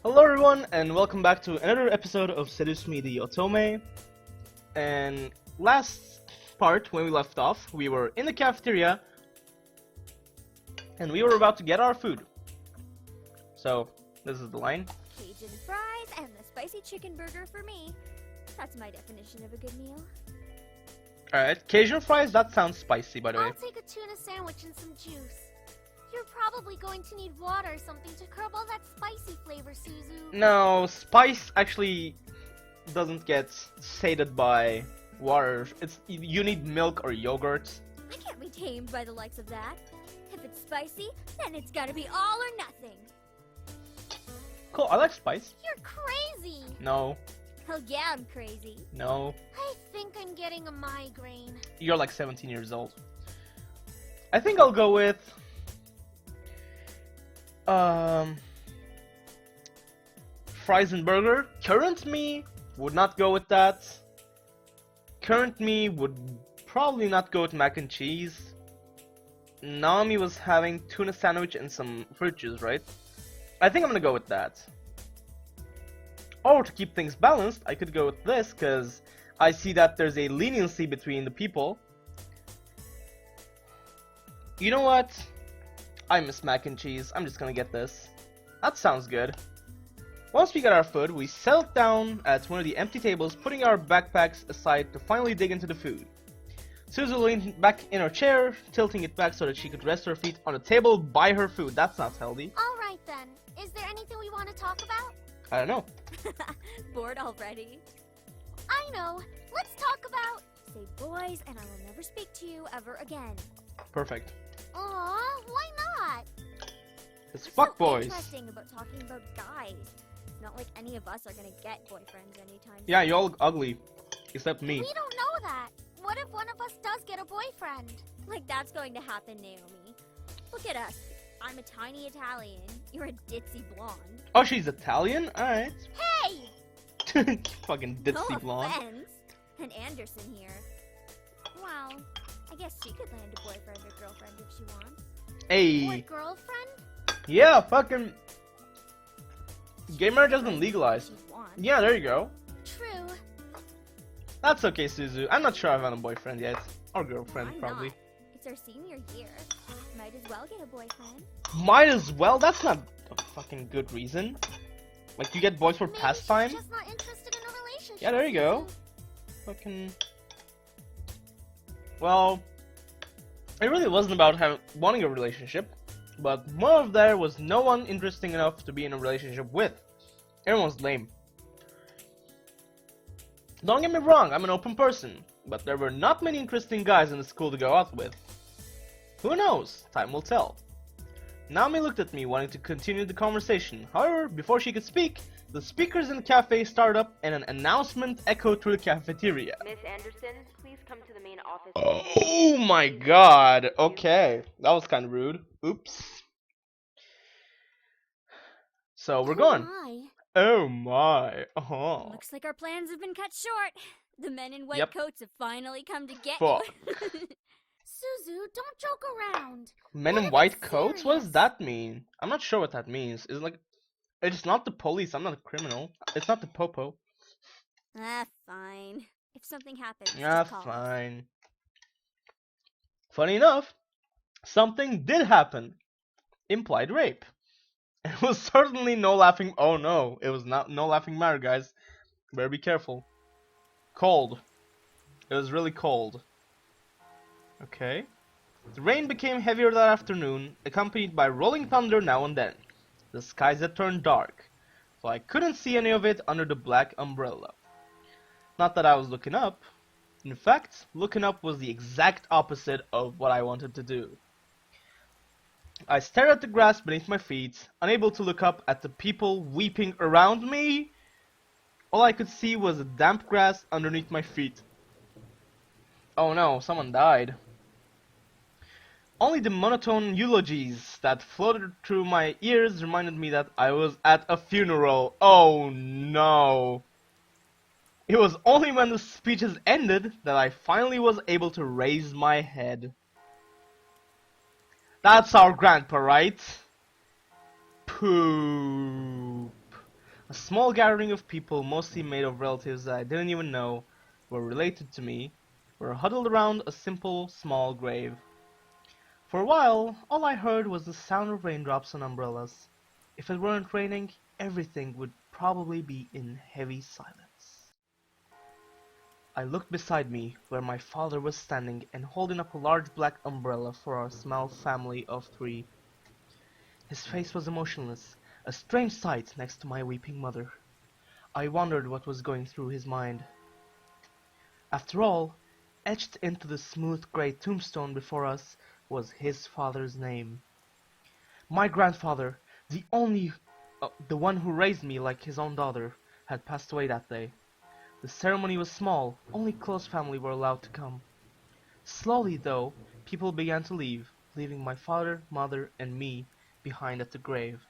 Hello everyone, and welcome back to another episode of Seduce Me, the Otome. And last part, when we left off, we were in the cafeteria, and we were about to get our food. So, this is the line. Cajun fries and the spicy chicken burger for me. That's my definition of a good meal. Alright, Cajun fries, that sounds spicy by the way. I'll take a tuna sandwich and some juice. You're probably going to need water or something to curb all that spicy flavor, Suzu. No, spice actually doesn't get sated by water. You need milk or yogurt. I can't be tamed by the likes of that. If it's spicy, then it's gotta be all or nothing. Cool, I like spice. You're crazy. No, Hell yeah, I'm crazy. no. I think I'm getting a migraine. You're like 17 years old. I think I'll go with fries and burger. Current me would not go with that. Current me would probably not go with mac and cheese. Naomi was having tuna sandwich and some fruit juice, right? I think I'm gonna go with that. Or to keep things balanced, I could go with this, because I see that there's a leniency between the people. You know what? I miss mac and cheese. I'm just gonna get this. That sounds good. Once we got our food, we settled down at one of the empty tables, putting our backpacks aside to finally dig into the food. Suzu leaned back in her chair, tilting it back so that she could rest her feet on the table by her food. That's not healthy. Alright then. Is there anything we want to talk about? I don't know. Bored already? I know. Let's talk about... Say boys, and I will never speak to you ever again. Perfect. Aw, why not? It's What's fuck so boys. interesting about talking about guys? It's not like any of us are gonna get boyfriends anytime Yeah, soon. you're all ugly. Except me. We don't know that. What if one of us does get a boyfriend? Like that's going to happen, Naomi. Look at us. I'm a tiny Italian. You're a ditzy blonde. Oh, she's Italian? Alright. Hey! Fucking No ditzy blonde. offense. And Anderson here. Well, I guess she could land a boyfriend or girlfriend if she wants. Or Hey. girlfriend? Yeah, fucking... Gay marriage has been legalized. She wants. Yeah, there you go. True. That's okay, Suzu. I'm not sure I've had a boyfriend yet. Or girlfriend, Why probably. not? It's our senior year. Might as well get a boyfriend. Might as well. That's not a fucking good reason. Like, you get boys for Maybe pastime? she's just not interested in a relationship. Yeah, there you go. Fucking... Well... It really wasn't about wanting a relationship. But more of there was no one interesting enough to be in a relationship with. Everyone's lame. Don't get me wrong, I'm an open person. But there were not many interesting guys in the school to go out with. Who knows? Time will tell. Naomi looked at me, wanting to continue the conversation. However, before she could speak, the speakers in the cafe started up and an announcement echoed through the cafeteria. Miss Anderson, please come to the main office. Oh my god. Okay. That was kind of rude. Oops. So we're going. My. Oh my. Oh. Looks like our plans have been cut short. The men in white Yep. coats have finally come to get Fuck. you. Suzu, don't joke around. Men What in if white it's coats? What does serious? that mean? I'm not sure what that means. It's like, it's not the police. I'm not a criminal. It's not the popo. Ah, fine. If something happens, Ah, just call us. fine. Funny enough, something did happen. Implied rape. It was certainly no laughing. Oh no, it was not no laughing matter, guys. Better be careful. Cold. It was really cold. Okay. The rain became heavier that afternoon, accompanied by rolling thunder now and then. The skies had turned dark, so I couldn't see any of it under the black umbrella. Not that I was looking up. In fact, looking up was the exact opposite of what I wanted to do. I stared at the grass beneath my feet, unable to look up at the people weeping around me. All I could see was the damp grass underneath my feet. Oh no, someone died. Only the monotone eulogies that floated through my ears reminded me that I was at a funeral. Oh no. It was only when the speeches ended that I finally was able to raise my head. That's our grandpa, right? Poop. A small gathering of people, mostly made of relatives that I didn't even know were related to me, were huddled around a simple, small grave. For a while, all I heard was the sound of raindrops on umbrellas. If it weren't raining, everything would probably be in heavy silence. I looked beside me, where my father was standing and holding up a large black umbrella for our small family of 3. His face was emotionless, a strange sight next to my weeping mother. I wondered what was going through his mind. After all, etched into the smooth grey tombstone before us was his father's name. My grandfather, the one who raised me like his own daughter, had passed away that day. The ceremony was small, only close family were allowed to come. Slowly, though, people began to leave, leaving my father, mother, and me behind at the grave.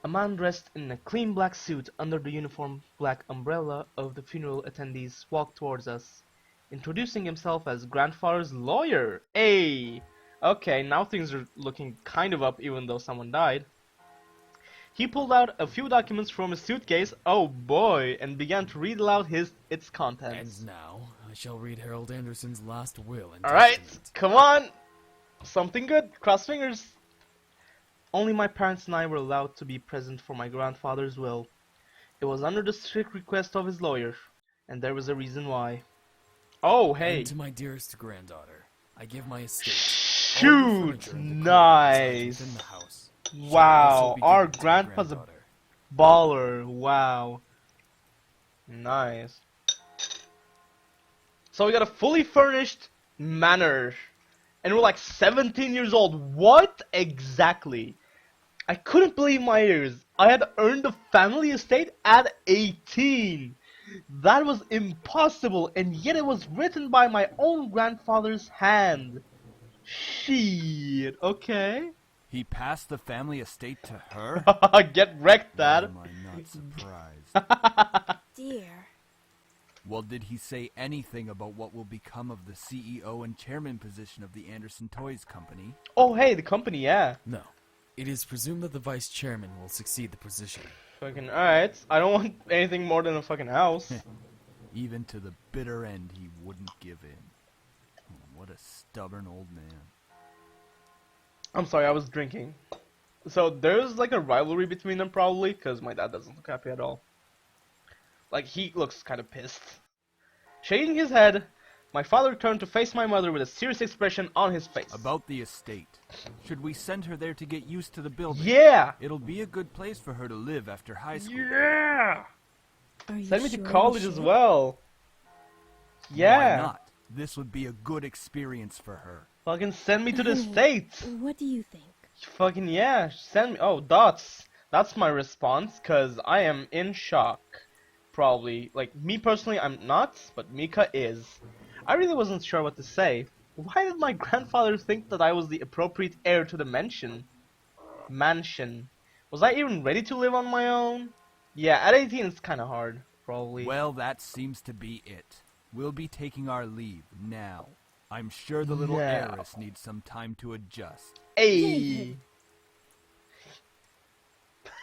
A man dressed in a clean black suit under the uniform black umbrella of the funeral attendees walked towards us, introducing himself as grandfather's lawyer. Hey! Okay, now things are looking kind of up even though someone died. He pulled out a few documents from his suitcase, oh boy, and began to read aloud its contents. And now, I shall read Harold Anderson's last will and Alright, testament. come on! Something good, cross fingers. Only my parents and I were allowed to be present for my grandfather's will. It was under the strict request of his lawyer, and there was a reason why. Oh, hey! And to my dearest granddaughter, I give my estate. Shoot! Nice! In the house. Wow, our grandpa's a baller. Wow. Nice. So we got a fully furnished manor. And we're like 17 years old. What exactly? I couldn't believe my ears. I had earned the family estate at 18. That was impossible, and yet it was written by my own grandfather's hand. Shit, okay. He passed the family estate to her? Get wrecked, Why Dad. am I not surprised? Dear. Well, did he say anything about what will become of the CEO and chairman position of the Anderson Toys Company? Oh, hey, the company, yeah. No. It is presumed that the vice chairman will succeed the position. Fucking alright. I don't want anything more than a fucking house. Even to the bitter end, he wouldn't give in. What a stubborn old man. I'm sorry, I was drinking. So there's like a rivalry between them probably, because my dad doesn't look happy at all. Like, he looks kind of pissed. Shaking his head, my father turned to face my mother with a serious expression on his face. About the estate. Should we send her there to get used to the building? Yeah! It'll be a good place for her to live after high school. Yeah! Are you Send me to sure college we as should? well. Yeah! Why not? This would be a good experience for her. Fucking send me to the States! What do you think? Fucking yeah, send me. Oh, dots. That's my response, cause I am in shock. Probably. Like, me personally, I'm not, but Mika is. I really wasn't sure what to say. Why did my grandfather think that I was the appropriate heir to the mansion? Was I even ready to live on my own? Yeah, at 18 it's kinda hard, probably. Well, that seems to be it. We'll be taking our leave now. I'm sure the little Now. heiress needs some time to adjust. Hey!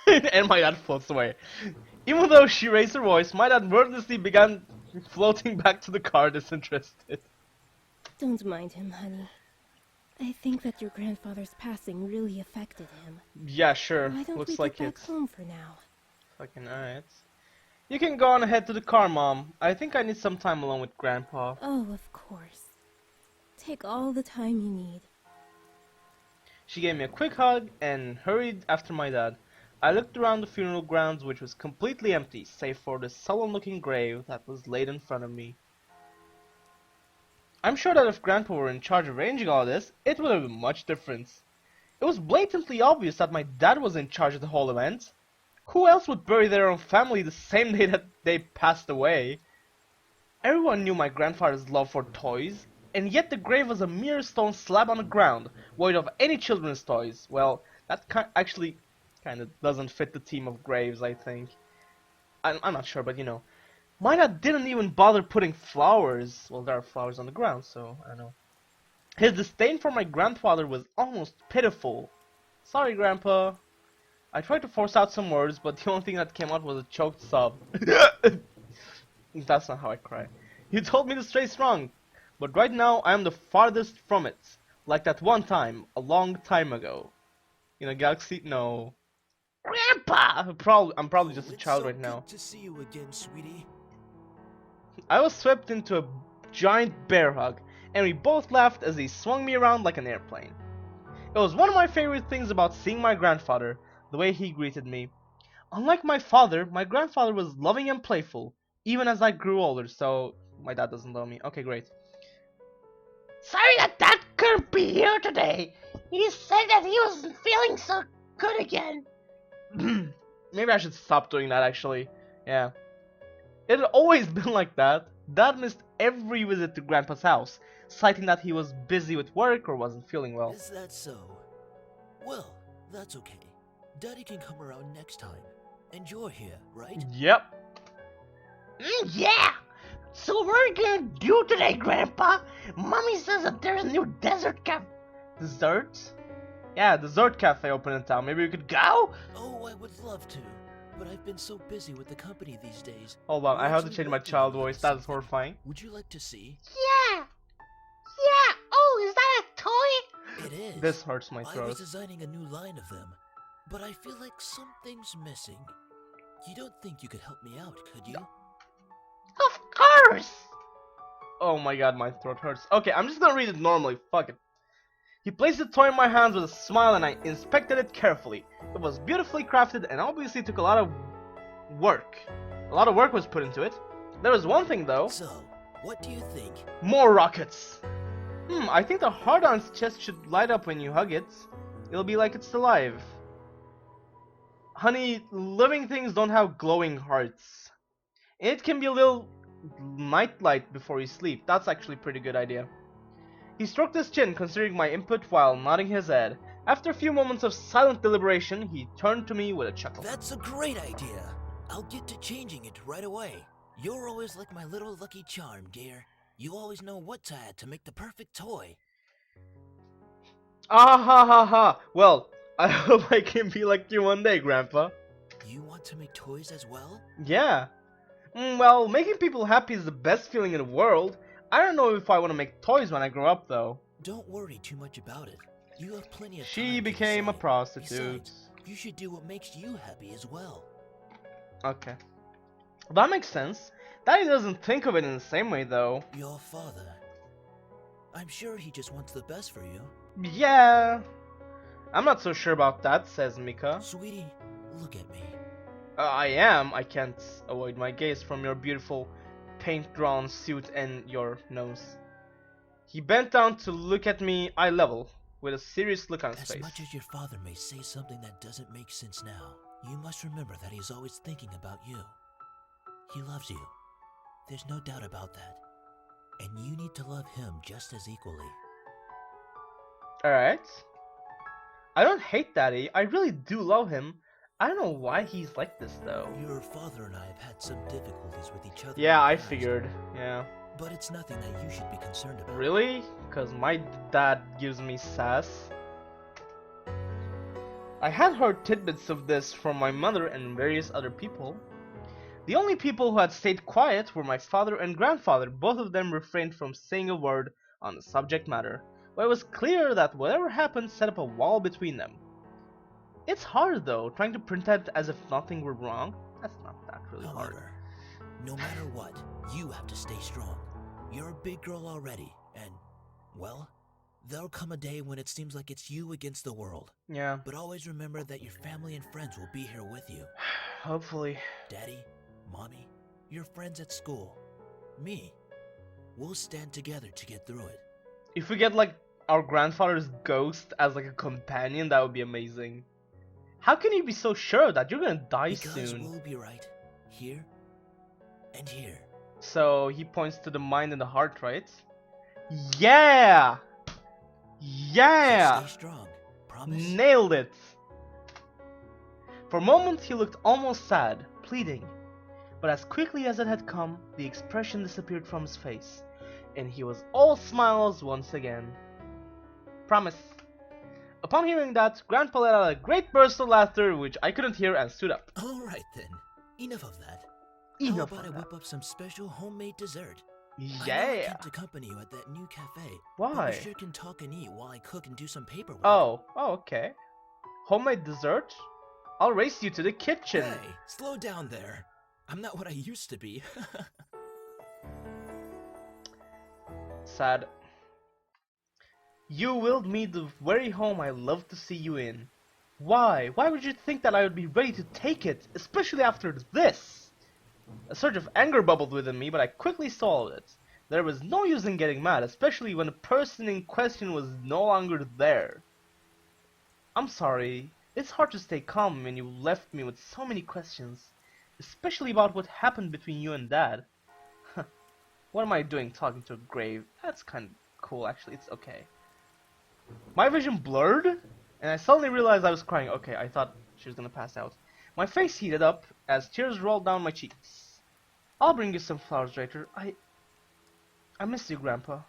And my dad floats away. Even though she raised her voice, my dad wordlessly began floating back to the car disinterested. Don't mind him, honey. I think that your grandfather's passing really affected him. Yeah, sure. Why don't Looks we like get back it's home for now? fucking alright. You can go on ahead to the car, Mom. I think I need some time alone with Grandpa. Oh, of course. Take all the time you need. She gave me a quick hug and hurried after my dad. I looked around the funeral grounds, which was completely empty, save for the sullen-looking grave that was laid in front of me. I'm sure that if Grandpa were in charge of arranging all this, it would have been much different. It was blatantly obvious that my dad was in charge of the whole event. Who else would bury their own family the same day that they passed away? Everyone knew my grandfather's love for toys, and yet the grave was a mere stone slab on the ground, void of any children's toys. Well, that actually kind of doesn't fit the theme of graves, I think. I'm not sure, but you know. My dad didn't even bother putting flowers. Well, there are flowers on the ground, so I don't know. His disdain for my grandfather was almost pitiful. Sorry, Grandpa. I tried to force out some words, but the only thing that came out was a choked sob. That's not how I cry. You told me to stay strong, but right now I am the farthest from it. Like that one time, a long time ago. In a galaxy? No. Grandpa! I'm probably just a child right now. Good to see you again, sweetie. I was swept into a giant bear hug, and we both laughed as he swung me around like an airplane. It was one of my favorite things about seeing my grandfather, the way he greeted me. Unlike my father, my grandfather was loving and playful, even as I grew older, so my dad doesn't love me. Okay, great. Sorry that Dad couldn't be here today. He said that he wasn't feeling so good again. Maybe I should stop doing that, actually. Yeah. It had always been like that. Dad missed every visit to Grandpa's house, citing that he was busy with work or wasn't feeling well. Is that so? Well, that's okay. Daddy can come around next time. And you're here, right? Yep. Yeah! So what are we gonna do today, Grandpa? Mommy says that there's a new dessert cafe. Dessert? Yeah, dessert cafe open in town. Maybe we could go? Oh, I would love to. But I've been so busy with the company these days. Hold on, I have to Actually change my working child on voice. something. That is horrifying. Would you like to see? Yeah! Yeah! Oh, is that a toy? It is. This hurts my I was throat. designing a new line of them, but I feel like something's missing. You don't think you could help me out, could you? Of course! Oh my god, my throat hurts. Okay, I'm just gonna read it normally. Fuck it. He placed the toy in my hands with a smile and I inspected it carefully. It was beautifully crafted and obviously took a lot of work. A lot of work was put into it. There was one thing though. So, what do you think? More rockets! I think the heart on its chest should light up when you hug it. It'll be like it's alive. Honey, living things don't have glowing hearts. It can be a little nightlight before you sleep. That's actually a pretty good idea. He stroked his chin, considering my input while nodding his head. After a few moments of silent deliberation, he turned to me with a chuckle. That's a great idea. I'll get to changing it right away. You're always like my little lucky charm, dear. You always know what to add to make the perfect toy. Ah ha ha ha! Well, I hope I can be like you one day, Grandpa. You want to make toys as well? Yeah. Well, making people happy is the best feeling in the world. I don't know if I want to make toys when I grow up, though. Don't worry too much about it. You have plenty of time She to became a decide. prostitute. Besides, you should do what makes you happy as well. Okay. That makes sense. Daddy doesn't think of it in the same way, though. Your father. I'm sure he just wants the best for you. Yeah. I'm not so sure about that, says Mika. Sweetie, look at me. I am. I can't avoid my gaze from your beautiful paint-drawn suit and your nose. He bent down to look at me eye level, with a serious look on his As face. much as your father may say something that doesn't make sense now, you must remember that he's always thinking about you. He loves you. There's no doubt about that. And you need to love him just as equally. Alright. I don't hate Daddy. I really do love him. I don't know why he's like this, though. Your father and I have had some difficulties with each other. Yeah, in the I past, figured. Yeah. But it's nothing that you should be concerned about. Really? Because my dad gives me sass. I had heard tidbits of this from my mother and various other people. The only people who had stayed quiet were my father and grandfather. Both of them refrained from saying a word on the subject matter, but it was clear that whatever happened set up a wall between them. It's hard though, trying to pretend as if nothing were wrong. That's not that really hard. However, no matter what, you have to stay strong. You're a big girl already, and, well, there'll come a day when it seems like it's you against the world. Yeah, But always remember that your family and friends will be here with you. hopefully. Daddy, Mommy, your friends at school, me. We'll stand together to get through it. If we get like our grandfather's ghost as like a companion, that would be amazing. How can you be so sure that you're gonna die Because soon? we'll be right here and here. So he points to the mind and the heart, right? Yeah! So Yeah! stay strong. Promise? Nailed it! For a moment he looked almost sad, pleading. But as quickly as it had come, the expression disappeared from his face, and he was all smiles once again. Promise. Upon hearing that, Grandpa let out a great burst of laughter, which I couldn't hear, and stood up. Alright then, enough of that. How Enough about of I whip that. up some special homemade dessert? I know I Yeah. can't accompany you at that new cafe, but Why? we sure can talk and eat while I cook and do some paperwork. Oh, okay. Homemade dessert? I'll race you to the kitchen. Hey, slow down there. I'm not what I used to be. Sad. You willed me the very home I love to see you in. Why? Why would you think that I would be ready to take it, especially after this? A surge of anger bubbled within me, but I quickly swallowed it. There was no use in getting mad, especially when the person in question was no longer there. I'm sorry. It's hard to stay calm when you left me with so many questions, especially about what happened between you and Dad. What am I doing talking to a grave? That's kind of cool, actually. It's okay. My vision blurred, and I suddenly realized I was crying. Okay, I thought she was gonna pass out. My face heated up as tears rolled down my cheeks. I'll bring you some flowers later. I miss you, Grandpa.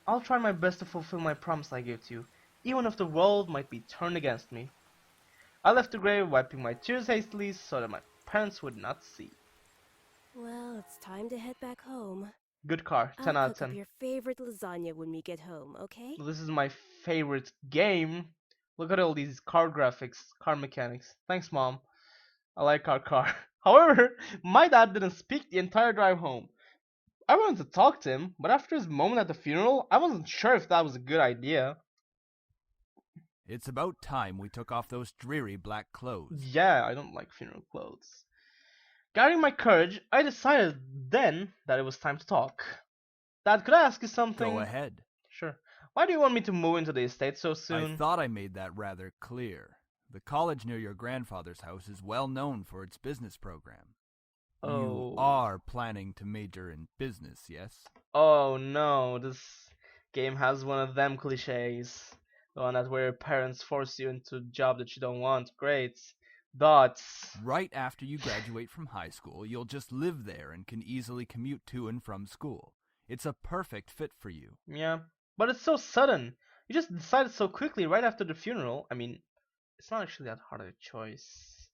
I'll try my best to fulfill my promise I gave to you, even if the world might be turned against me. I left the grave, wiping my tears hastily so that my parents would not see. Well, it's time to head back home. Good car, 10 I'll out of cook up 10. your favorite lasagna when we get home, okay? This is my favorite game. Look at all these car graphics, car mechanics. Thanks, Mom. I like our car. However, my dad didn't speak the entire drive home. I wanted to talk to him, but after his moment at the funeral, I wasn't sure if that was a good idea. It's about time we took off those dreary black clothes. Yeah, I don't like funeral clothes. Gathering my courage, I decided then that it was time to talk. Dad, could I ask you something? Go ahead. Sure. Why do you want me to move into the estate so soon? I thought I made that rather clear. The college near your grandfather's house is well known for its business program. Oh. You are planning to major in business, yes? Oh no, this game has one of them cliches. The one that where your parents force you into a job that you don't want. Great. Dots. Right after you graduate from high school, you'll just live there and can easily commute to and from school. It's a perfect fit for you. Yeah, but it's so sudden. You just decided so quickly right after the funeral. I mean, it's not actually that hard of a choice.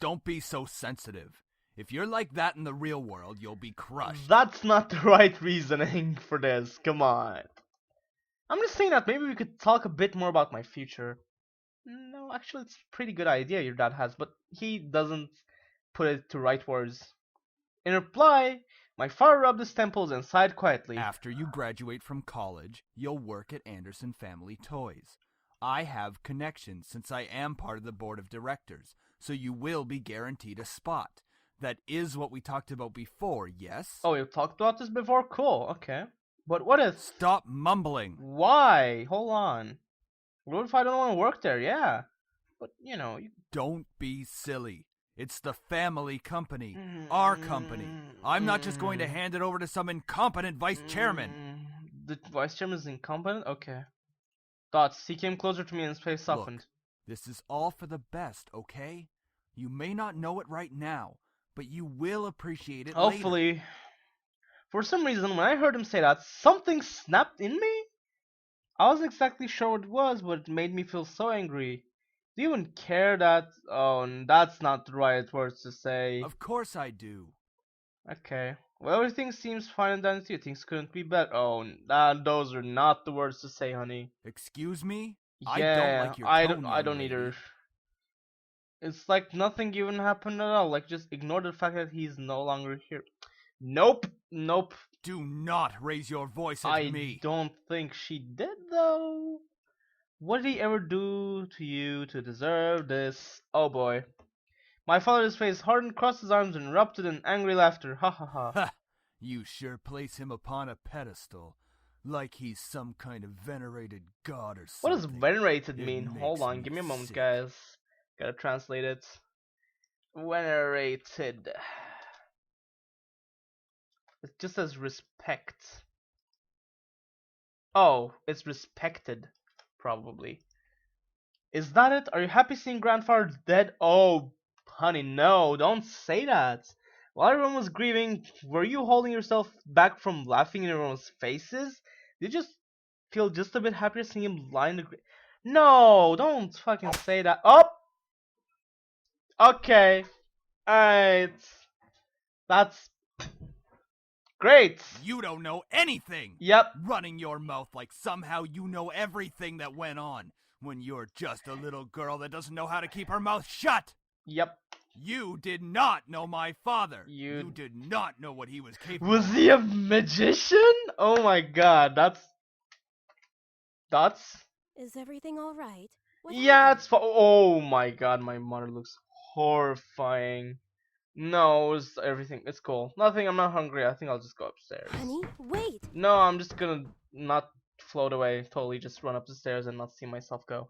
Don't be so sensitive. If you're like that in the real world, you'll be crushed. That's not the right reasoning for this. Come on. I'm just saying that maybe we could talk a bit more about my future. No, actually, it's a pretty good idea your dad has, but he doesn't put it to right words. In reply, my father rubbed his temples and sighed quietly. After you graduate from college, you'll work at Anderson Family Toys. I have connections since I am part of the board of directors, so you will be guaranteed a spot. That is what we talked about before, yes? Oh, you've talked about this before? Cool, okay. But what if... Stop mumbling. Why? Hold on. What if I don't want to work there? Yeah. But, you know... Don't be silly. It's the family company. Our company. I'm not just going to hand it over to some incompetent vice chairman. The vice chairman is incompetent? Okay. Dots, he came closer to me and his face softened. Look, this is all for the best, okay? You may not know it right now, but you will appreciate it Hopefully. later. For some reason, when I heard him say that, something snapped in me? I wasn't exactly sure what it was, but it made me feel so angry. Do you even care that... Oh, that's not the right words to say. Of course I do. Okay. Well, everything seems fine and dandy. Things couldn't be better. Oh, those are not the words to say, honey. Excuse me? Yeah, I don't like your tone, I don't young either. lady. It's like nothing even happened at all. Like, just ignore the fact that he's no longer here. Nope. Nope. Do not raise your voice at me. I don't think she did, though. What did he ever do to you to deserve this? Oh boy. My father's face hardened, crossed his arms, and erupted in angry laughter. Ha ha ha. Ha! You sure place him upon a pedestal, like he's some kind of venerated god or What something. does venerated It mean? Hold makes on, me give me a moment, sick. guys. Gotta translate it. Venerated. It just says respect. Oh, it's respected, probably. Is that it? Are you happy seeing grandfather dead? Oh, honey, no, don't say that. While everyone was grieving, were you holding yourself back from laughing in everyone's faces? Did you just feel just a bit happier seeing him lying in the grave? No, don't fucking say that. Oh, okay. Alright. That's great. You don't know anything! Yep. Running your mouth like somehow you know everything that went on, when you're just a little girl that doesn't know how to keep her mouth shut! Yep. You did not know my father! You You did not know what he was capable Was of. he a magician? Oh my god, that's Is everything alright? yeah, it's oh my god, my mother looks horrifying. No, it's everything. It's cool. Nothing. I'm not hungry. I think I'll just go upstairs. Honey, wait! No, I'm just gonna not float away. Totally, just run up the stairs and not see myself go.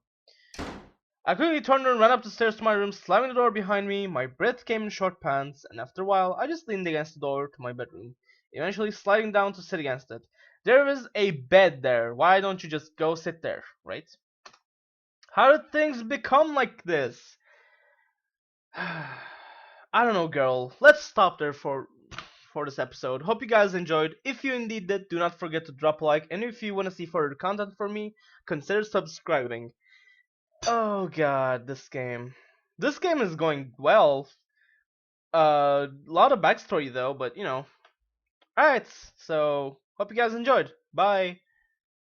I quickly turned and ran up the stairs to my room, slamming the door behind me. My breath came in short pants, and after a while, I just leaned against the door to my bedroom, eventually sliding down to sit against it. There is a bed there. Why don't you just go sit there, right? How did things become like this? I don't know, girl. Let's stop there for this episode. Hope you guys enjoyed. If you indeed did, do not forget to drop a like, and if you want to see further content from me, consider subscribing. Oh god, this game. This game is going well. A lot of backstory though, but you know. Alright, so hope you guys enjoyed. Bye.